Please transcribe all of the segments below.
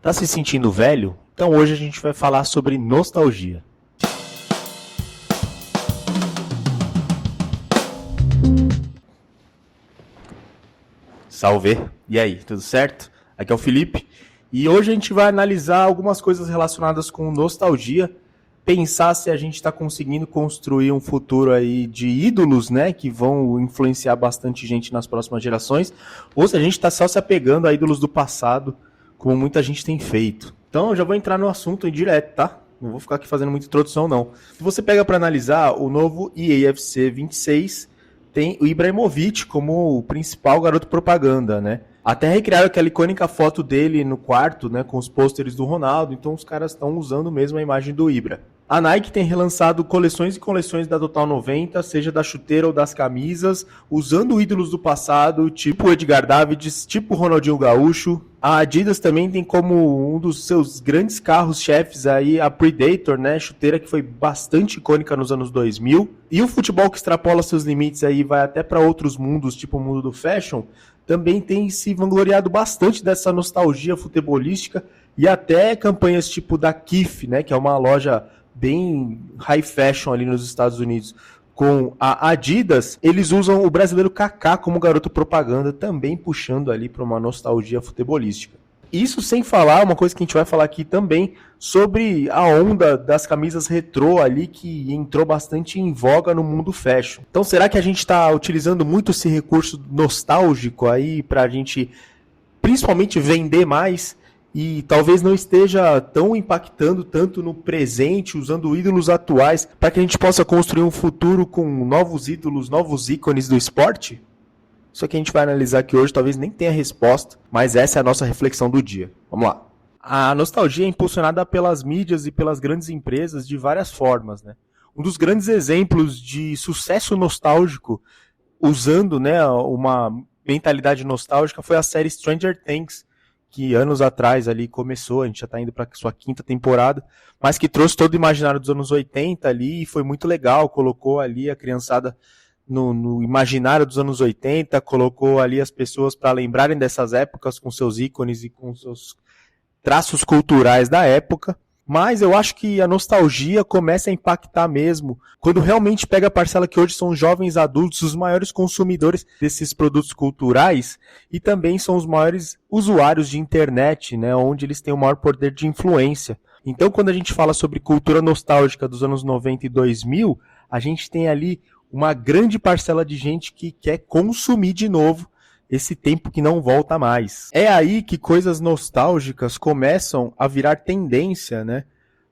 Tá se sentindo velho? Então hoje a gente vai falar sobre nostalgia. Salve! E aí, tudo certo? Aqui é o Felipe e hoje a gente vai analisar algumas coisas relacionadas com nostalgia, pensar se a gente está conseguindo construir um futuro aí de ídolos, né, que vão influenciar bastante gente nas próximas gerações, ou se a gente está só se apegando a ídolos do passado, como muita gente tem feito. Então eu já vou entrar no assunto direto, tá? Não vou ficar aqui fazendo muita introdução, não. Se você pega para analisar, o novo EAFC 26 tem o Ibrahimovic como o principal garoto propaganda, né? Até recriaram aquela icônica foto dele no quarto, né, com os pôsteres do Ronaldo, então os caras estão usando mesmo a imagem do Ibra. A Nike tem relançado coleções e coleções da Total 90, seja da chuteira ou das camisas, usando ídolos do passado, tipo Edgar Davids, tipo Ronaldinho Gaúcho. A Adidas também tem como um dos seus grandes carros-chefes aí a Predator, né, chuteira que foi bastante icônica nos anos 2000. E o futebol que extrapola seus limites aí vai até para outros mundos, tipo o mundo do fashion, também tem se vangloriado bastante dessa nostalgia futebolística e até campanhas tipo da Kith, né, que é uma loja bem high fashion ali nos Estados Unidos, com a Adidas, eles usam o brasileiro Kaká como garoto propaganda, também puxando ali para uma nostalgia futebolística. Isso sem falar, uma coisa que a gente vai falar aqui também, sobre a onda das camisas retrô ali, que entrou bastante em voga no mundo fashion. Então será que a gente está utilizando muito esse recurso nostálgico aí para a gente, principalmente, vender mais? E talvez não esteja tão impactando tanto no presente, usando ídolos atuais, para que a gente possa construir um futuro com novos ídolos, novos ícones do esporte? Isso que a gente vai analisar aqui hoje talvez nem tenha resposta, mas essa é a nossa reflexão do dia. Vamos lá. A nostalgia é impulsionada pelas mídias e pelas grandes empresas de várias formas, né? Um dos grandes exemplos de sucesso nostálgico, usando, né, uma mentalidade nostálgica, foi a série Stranger Things, que anos atrás ali começou, a gente já está indo para sua 5ª temporada, mas que trouxe todo o imaginário dos anos 80 ali e foi muito legal, colocou ali a criançada no imaginário dos anos 80, colocou ali as pessoas para lembrarem dessas épocas com seus ícones e com seus traços culturais da época. Mas eu acho que a nostalgia começa a impactar mesmo quando realmente pega a parcela que hoje são os jovens adultos, os maiores consumidores desses produtos culturais e também são os maiores usuários de internet, né, onde eles têm o maior poder de influência. Então, quando a gente fala sobre cultura nostálgica dos anos 90 e 2000, a gente tem ali uma grande parcela de gente que quer consumir de novo esse tempo que não volta mais. É aí que coisas nostálgicas começam a virar tendência, né?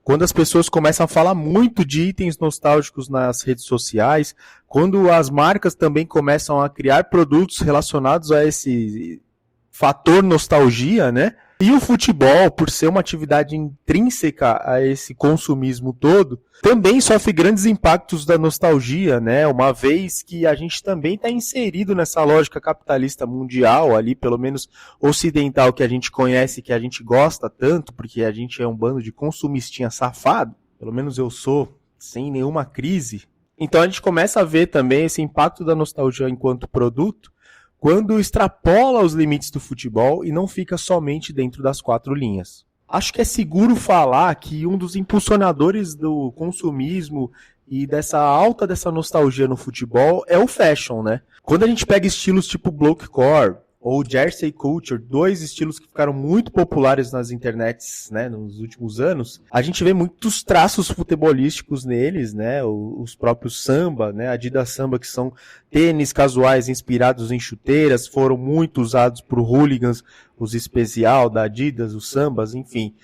Quando as pessoas começam a falar muito de itens nostálgicos nas redes sociais, quando as marcas também começam a criar produtos relacionados a esse fator nostalgia, né? E o futebol, por ser uma atividade intrínseca a esse consumismo todo, também sofre grandes impactos da nostalgia, né? Uma vez que a gente também está inserido nessa lógica capitalista mundial, ali, pelo menos ocidental, que a gente conhece, que a gente gosta tanto, porque a gente é um bando de consumistinha safado, pelo menos eu sou, sem nenhuma crise. Então a gente começa a ver também esse impacto da nostalgia enquanto produto, quando extrapola os limites do futebol e não fica somente dentro das 4 linhas. Acho que é seguro falar que um dos impulsionadores do consumismo e dessa nostalgia no futebol é o fashion, né? Quando a gente pega estilos tipo blockcore ou jersey culture, 2 estilos que ficaram muito populares nas internets, né, nos últimos anos, a gente vê muitos traços futebolísticos neles, né, os próprios samba, né, Adidas Samba, que são tênis casuais inspirados em chuteiras, foram muito usados por hooligans, os especial da Adidas, os sambas, enfim,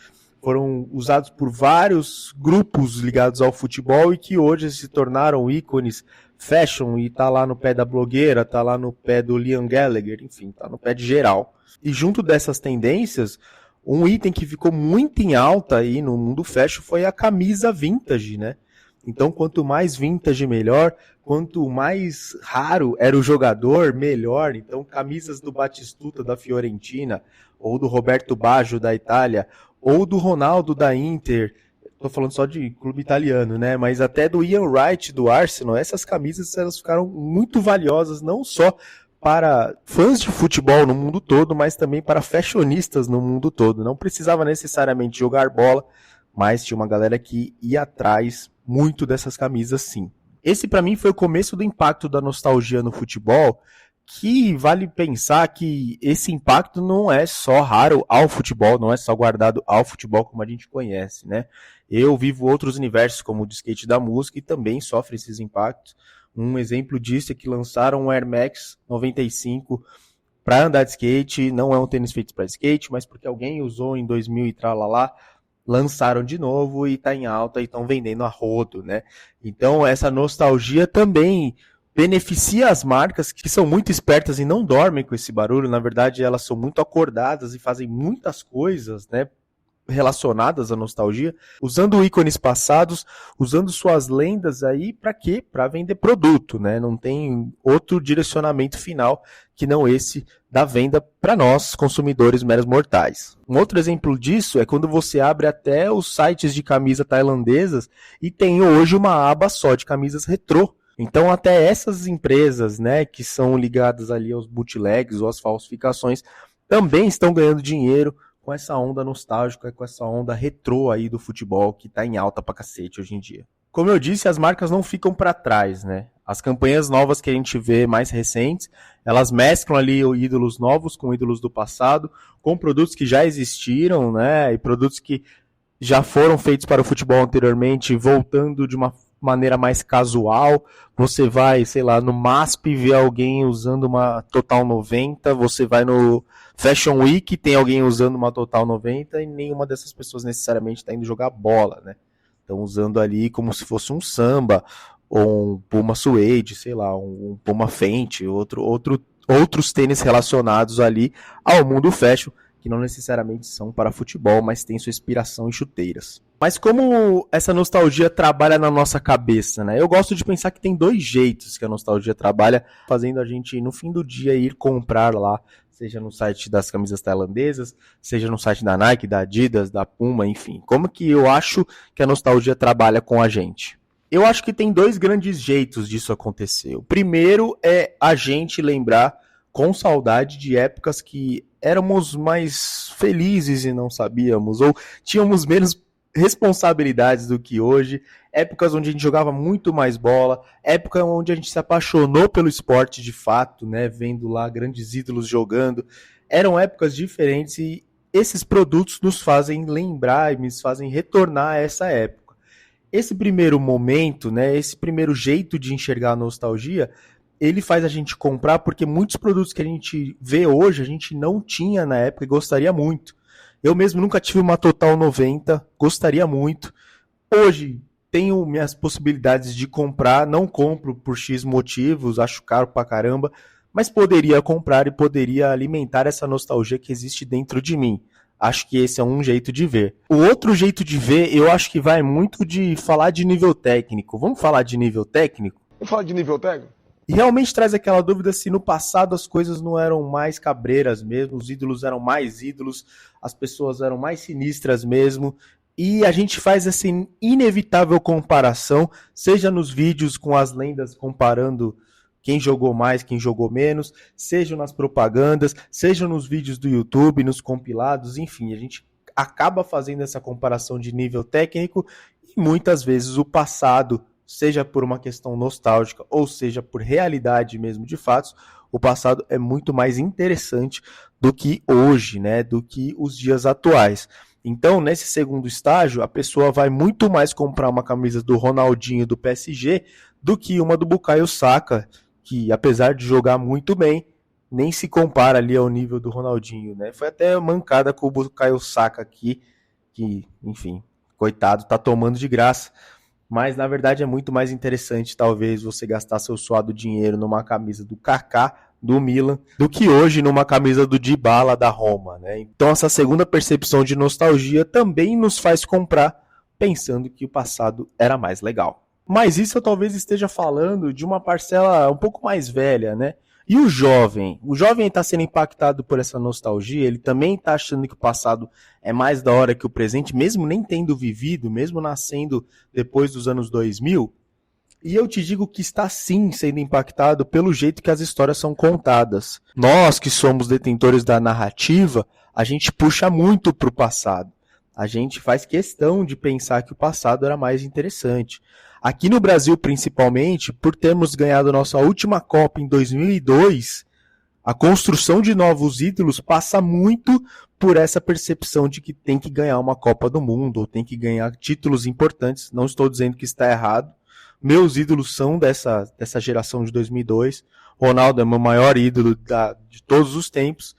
foram usados por vários grupos ligados ao futebol e que hoje se tornaram ícones fashion e tá lá no pé da blogueira, tá lá no pé do Liam Gallagher, enfim, tá no pé de geral. E junto dessas tendências, um item que ficou muito em alta aí no mundo fashion foi a camisa vintage, né? Então, quanto mais vintage, melhor. Quanto mais raro era o jogador, melhor. Então, camisas do Batistuta da Fiorentina, ou do Roberto Baggio da Itália, ou do Ronaldo da Inter. Estou falando só de clube italiano, né? Mas até do Ian Wright do Arsenal, essas camisas elas ficaram muito valiosas, não só para fãs de futebol no mundo todo, mas também para fashionistas no mundo todo. Não precisava necessariamente jogar bola, mas tinha uma galera que ia atrás muito dessas camisas, sim. Esse, para mim, foi o começo do impacto da nostalgia no futebol, que vale pensar que esse impacto não é só raro ao futebol, não é só guardado ao futebol como a gente conhece, né? Eu vivo outros universos, como o de skate da música, e também sofre esses impactos. Um exemplo disso é que lançaram o Air Max 95 para andar de skate, não é um tênis feito para skate, mas porque alguém usou em 2000 e tralalá, lançaram de novo e está em alta e estão vendendo a rodo, né? Então essa nostalgia também beneficia as marcas que são muito espertas e não dormem com esse barulho. Na verdade, elas são muito acordadas e fazem muitas coisas, né, relacionadas à nostalgia, usando ícones passados, usando suas lendas aí, para quê? Para vender produto, né? Não tem outro direcionamento final que não esse da venda para nós, consumidores meros mortais. Um outro exemplo disso é quando você abre até os sites de camisa tailandesas e tem hoje uma aba só de camisas retrô. Então até essas empresas, né, que são ligadas ali aos bootlegs ou às falsificações, também estão ganhando dinheiro com essa onda nostálgica, com essa onda retrô aí do futebol que tá em alta pra cacete hoje em dia. Como eu disse, as marcas não ficam para trás, né? As campanhas novas que a gente vê mais recentes, elas mesclam ali ídolos novos com ídolos do passado, com produtos que já existiram, né? E produtos que já foram feitos para o futebol anteriormente, voltando de uma maneira mais casual. Você vai, sei lá, no MASP ver alguém usando uma Total 90, você vai no Fashion Week, tem alguém usando uma Total 90 e nenhuma dessas pessoas necessariamente está indo jogar bola, né? Estão usando ali como se fosse um samba, ou um Puma Suede, sei lá, um Puma Fenty, outros tênis relacionados ali ao mundo fashion, que não necessariamente são para futebol, mas tem sua inspiração em chuteiras. Mas como essa nostalgia trabalha na nossa cabeça, né? Eu gosto de pensar que tem dois jeitos que a nostalgia trabalha, fazendo a gente, no fim do dia, ir comprar lá, seja no site das camisas tailandesas, seja no site da Nike, da Adidas, da Puma, enfim. Como que eu acho que a nostalgia trabalha com a gente? Eu acho que tem dois grandes jeitos disso acontecer. O primeiro é a gente lembrar com saudade de épocas que éramos mais felizes e não sabíamos, ou tínhamos menos responsabilidades do que hoje, épocas onde a gente jogava muito mais bola, época onde a gente se apaixonou pelo esporte de fato, né, vendo lá grandes ídolos jogando. Eram épocas diferentes e esses produtos nos fazem lembrar e nos fazem retornar a essa época. Esse primeiro momento, né, esse primeiro jeito de enxergar a nostalgia, ele faz a gente comprar porque muitos produtos que a gente vê hoje, a gente não tinha na época e gostaria muito. Eu mesmo nunca tive uma Total 90, gostaria muito. Hoje tenho minhas possibilidades de comprar, não compro por X motivos, acho caro pra caramba, mas poderia comprar e poderia alimentar essa nostalgia que existe dentro de mim. Acho que esse é um jeito de ver. O outro jeito de ver, eu acho que vai muito de falar de nível técnico. Vamos falar de nível técnico? Vamos falar de nível técnico? E realmente traz aquela dúvida se no passado as coisas não eram mais cabreiras mesmo, os ídolos eram mais ídolos, as pessoas eram mais sinistras mesmo, e a gente faz essa inevitável comparação, seja nos vídeos com as lendas comparando quem jogou mais, quem jogou menos, seja nas propagandas, seja nos vídeos do YouTube, nos compilados, enfim, a gente acaba fazendo essa comparação de nível técnico e muitas vezes o passado, seja por uma questão nostálgica ou seja por realidade mesmo de fatos, o passado é muito mais interessante do que hoje, né, do que os dias atuais. Então, nesse segundo estágio, a pessoa vai muito mais comprar uma camisa do Ronaldinho do PSG do que uma do Bukayo Saka, que apesar de jogar muito bem, nem se compara ali ao nível do Ronaldinho, né? Foi até mancada com o Bukayo Saka aqui, que, enfim, coitado, tá tomando de graça. Mas, na verdade, é muito mais interessante, talvez, você gastar seu suado dinheiro numa camisa do Kaká, do Milan, do que hoje numa camisa do Dybala, da Roma, né? Então, essa segunda percepção de nostalgia também nos faz comprar, pensando que o passado era mais legal. Mas isso eu talvez esteja falando de uma parcela um pouco mais velha, né? E o jovem? O jovem está sendo impactado por essa nostalgia, ele também está achando que o passado é mais da hora que o presente, mesmo nem tendo vivido, mesmo nascendo depois dos anos 2000. E eu te digo que está sim sendo impactado pelo jeito que as histórias são contadas. Nós que somos detentores da narrativa, a gente puxa muito para o passado. A gente faz questão de pensar que o passado era mais interessante. Aqui no Brasil, principalmente, por termos ganhado nossa última Copa em 2002, a construção de novos ídolos passa muito por essa percepção de que tem que ganhar uma Copa do Mundo, ou tem que ganhar títulos importantes. Não estou dizendo que está errado. Meus ídolos são dessa geração de 2002. Ronaldo é meu maior ídolo de todos os tempos.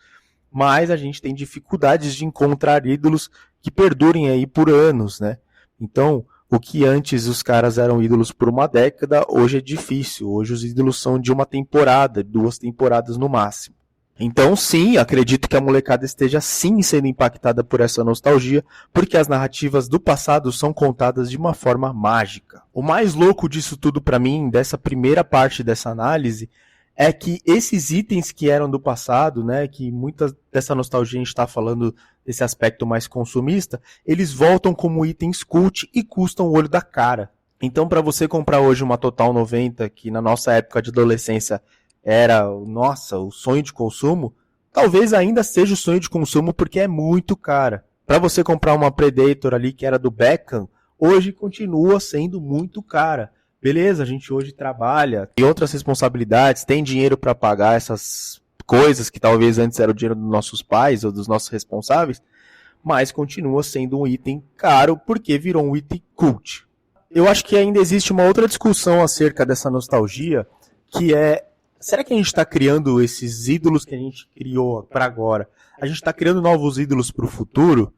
Mas a gente tem dificuldades de encontrar ídolos que perdurem aí por anos, né? Então, o que antes os caras eram ídolos por uma década, hoje é difícil. Hoje os ídolos são de uma temporada, 2 temporadas no máximo. Então, sim, acredito que a molecada esteja sim sendo impactada por essa nostalgia, porque as narrativas do passado são contadas de uma forma mágica. O mais louco disso tudo para mim, dessa primeira parte dessa análise, é que esses itens que eram do passado, né, que muita dessa nostalgia a gente está falando desse aspecto mais consumista, eles voltam como itens cult e custam o olho da cara. Então, para você comprar hoje uma Total 90, que na nossa época de adolescência era, nossa, o sonho de consumo, talvez ainda seja o sonho de consumo porque é muito cara. Para você comprar uma Predator ali que era do Beckham, hoje continua sendo muito cara. Beleza, a gente hoje trabalha, tem outras responsabilidades, tem dinheiro para pagar essas coisas que talvez antes era o dinheiro dos nossos pais ou dos nossos responsáveis, mas continua sendo um item caro porque virou um item cult. Eu acho que ainda existe uma outra discussão acerca dessa nostalgia, que é, será que a gente está criando esses ídolos que a gente criou para agora? A gente está criando novos ídolos para o futuro?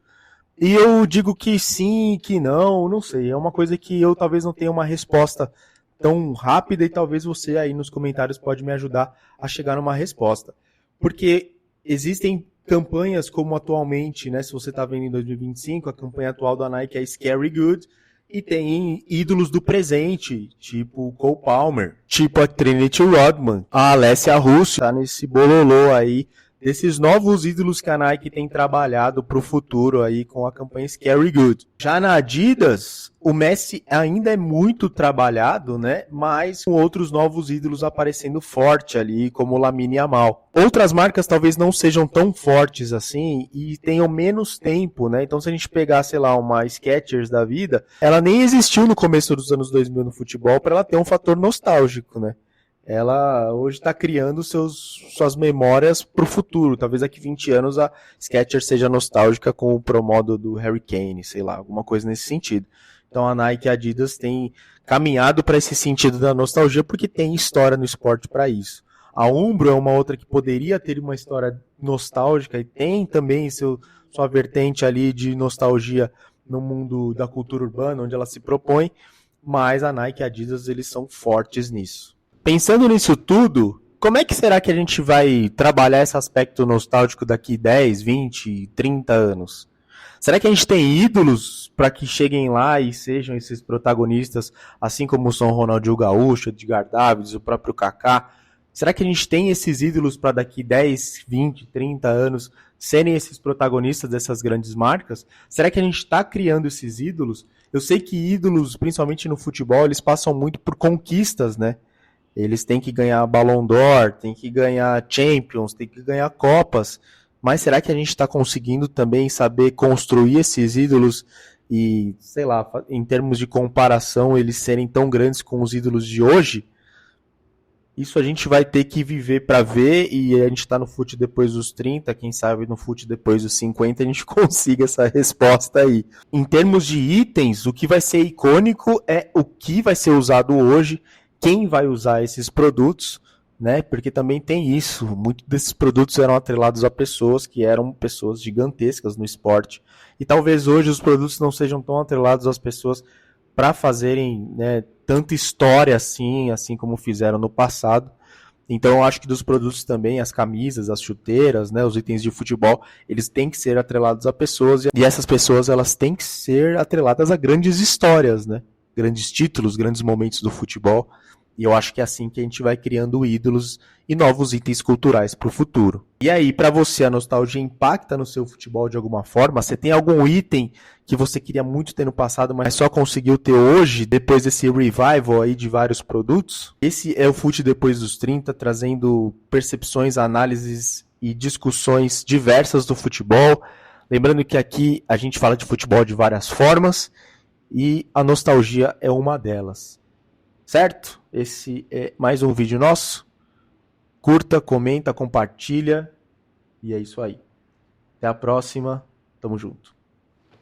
E eu digo que sim, que não sei. É uma coisa que eu talvez não tenha uma resposta tão rápida e talvez você aí nos comentários pode me ajudar a chegar numa resposta. Porque existem campanhas como atualmente, né, se você está vendo em 2025, a campanha atual da Nike é Scary Good, e tem ídolos do presente, tipo o Cole Palmer, tipo a Trinity Rodman, a Alessia Russo, tá nesse bololô aí, desses novos ídolos que a Nike tem trabalhado para o futuro aí com a campanha Scary Good. Já na Adidas, o Messi ainda é muito trabalhado, né? Mas com outros novos ídolos aparecendo forte ali, como o Lamine Yamal. Outras marcas talvez não sejam tão fortes assim e tenham menos tempo, né? Então se a gente pegar, sei lá, uma Skechers da vida, ela nem existiu no começo dos anos 2000 no futebol para ela ter um fator nostálgico, né? Ela hoje está criando suas memórias para o futuro. Talvez daqui 20 anos a Skechers seja nostálgica com o promodo do Harry Kane, sei lá, alguma coisa nesse sentido. Então a Nike e a Adidas têm caminhado para esse sentido da nostalgia porque tem história no esporte para isso. A Umbro é uma outra que poderia ter uma história nostálgica e tem também sua vertente ali de nostalgia no mundo da cultura urbana, onde ela se propõe, mas a Nike e a Adidas eles são fortes nisso. Pensando nisso tudo, como é que será que a gente vai trabalhar esse aspecto nostálgico daqui 10, 20, 30 anos? Será que a gente tem ídolos para que cheguem lá e sejam esses protagonistas, assim como são Ronaldinho Gaúcho, Edgar Davids, o próprio Kaká? Será que a gente tem esses ídolos para daqui 10, 20, 30 anos serem esses protagonistas dessas grandes marcas? Será que a gente está criando esses ídolos? Eu sei que ídolos, principalmente no futebol, eles passam muito por conquistas, né? Eles têm que ganhar Ballon d'Or, têm que ganhar Champions, têm que ganhar Copas. Mas será que a gente está conseguindo também saber construir esses ídolos e, sei lá, em termos de comparação, eles serem tão grandes com os ídolos de hoje? Isso a gente vai ter que viver para ver, e a gente está no FUT depois dos 30, quem sabe no FUT depois dos 50 a gente consiga essa resposta aí. Em termos de itens, o que vai ser icônico é o que vai ser usado hoje, quem vai usar esses produtos, né? Porque também tem isso, muitos desses produtos eram atrelados a pessoas que eram pessoas gigantescas no esporte, e talvez hoje os produtos não sejam tão atrelados às pessoas para fazerem, né, tanta história assim como fizeram no passado. Então eu acho que dos produtos também, as camisas, as chuteiras, né, os itens de futebol, eles têm que ser atrelados a pessoas, e essas pessoas elas têm que ser atreladas a grandes histórias, né? Grandes títulos, grandes momentos do futebol. E eu acho que é assim que a gente vai criando ídolos e novos itens culturais para o futuro. E aí, para você, a nostalgia impacta no seu futebol de alguma forma? Você tem algum item que você queria muito ter no passado, mas só conseguiu ter hoje, depois desse revival aí de vários produtos? Esse é o Fute Depois dos 30, trazendo percepções, análises e discussões diversas do futebol. Lembrando que aqui a gente fala de futebol de várias formas e a nostalgia é uma delas. Certo? Esse é mais um vídeo nosso. Curta, comenta, compartilha. E é isso aí. Até a próxima. Tamo junto.